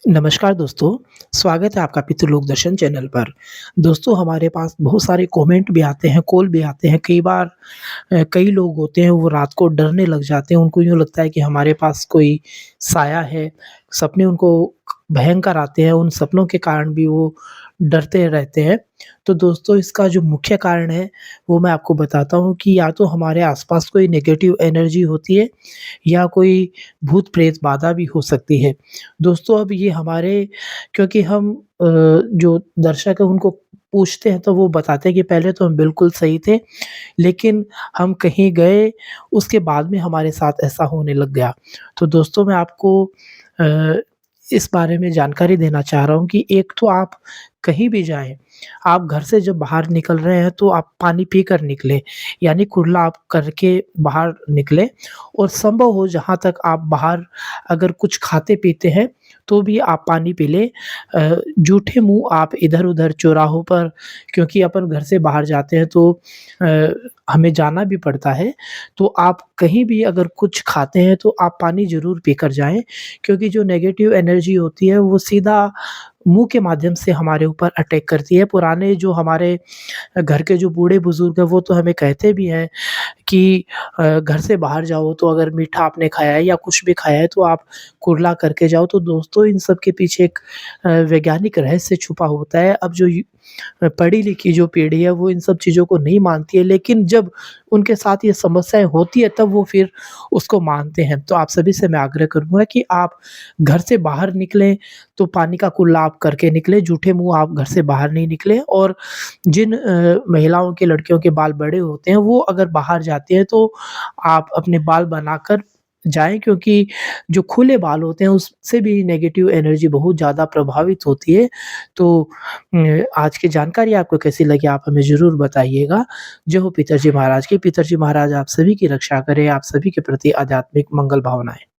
नमस्कार दोस्तों, स्वागत है आपका पितृलोक दर्शन चैनल पर। दोस्तों हमारे पास बहुत सारे कमेंट भी आते हैं, कॉल भी आते हैं। कई बार कई लोग होते हैं वो रात को डरने लग जाते हैं, उनको यूँ लगता है कि हमारे पास कोई साया है। सपने उनको भयंकर आते हैं, उन सपनों के कारण भी वो डरते रहते हैं। तो दोस्तों इसका जो मुख्य कारण है, वो मैं आपको बताता हूँ कि या तो हमारे आस-पास कोई नेगेटिव एनर्जी होती है या कोई भूत-प्रेत बाधा भी हो सकती है। दोस्तों अब ये हमारे क्योंकि हम जो दर्शक हैं उनको पूछते हैं तो वो बताते हैं कि पहले तो हम बिल्कुल सही थे, लेकिन हम कहीं गए उसके बाद में हमारे साथ ऐसा होने लग गया। तो दोस्तों मैं आपको अ, इस बारे में जानकारी देना चाह रहा हूँ कि एक तो आप कहीं भी जाएँ, आप घर से जब बाहर निकल रहे हैं तो आप पानी पीकर निकलें, यानी कुल्ला आप करके बाहर निकलें और संभव हो जहाँ तक आप बाहर अगर कुछ खाते-पीते हैं, तो भी आप पानी पी लें। जूठे मुँह आप इधर-उधर चौराहों पर क्योंकि अपन घर से बाहर जाते हैं तो हमें जाना भी पड़ता है, तो आप कहीं भी अगर कुछ खाते हैं तो आप पानी ज़रूर पीकर जाएँ, क्योंकि जो नेगेटिव एनर्जी होती है वो सीधा मुँह के माध्यम से हमारे ऊपर अटैक करती है। पुराने जो हमारे घर के जो बूढ़े-बुज़ुर्ग हैं वो तो हमें कहते भी हैं कि घर से बाहर जाओ तो अगर मीठा आपने खाया है या कुछ भी खाया है तो आप कुल्ला करके जाओ। तो दोस्तों इन सब के पीछे एक वैज्ञानिक रहस्य छुपा होता है। अब जो पढ़ी-लिखी जो पीढ़ी है वो इन सब चीज़ों को नहीं मानती है, लेकिन जब उनके साथ ये समस्याएँ होती है तब वो फिर उसको मानते हैं। तो आप सभी से मैं आग्रह करूँगा कि आप घर से बाहर निकलें तो पानी का कुल्ला आप करके निकलें, जूठे मुँह आप घर से बाहर नहीं निकलें और जिन महिलाओं के, लड़कियों के बाल बड़े होते हैं, वो अगर बाहर जाती हैं तो आप अपने बाल बनाकर जाएँ, क्योंकि जो खुले बाल होते हैं उससे भी नेगेटिव एनर्जी बहुत ज़्यादा प्रभावित होती है। तो आज की जानकारी आपको कैसी लगी आप हमें ज़रूर बताइएगा। जय हो पिताजी महाराज की। पिताजी महाराज आप सभी की रक्षा करें, आप सभी के प्रति आध्यात्मिक मंगल भावनाएँ।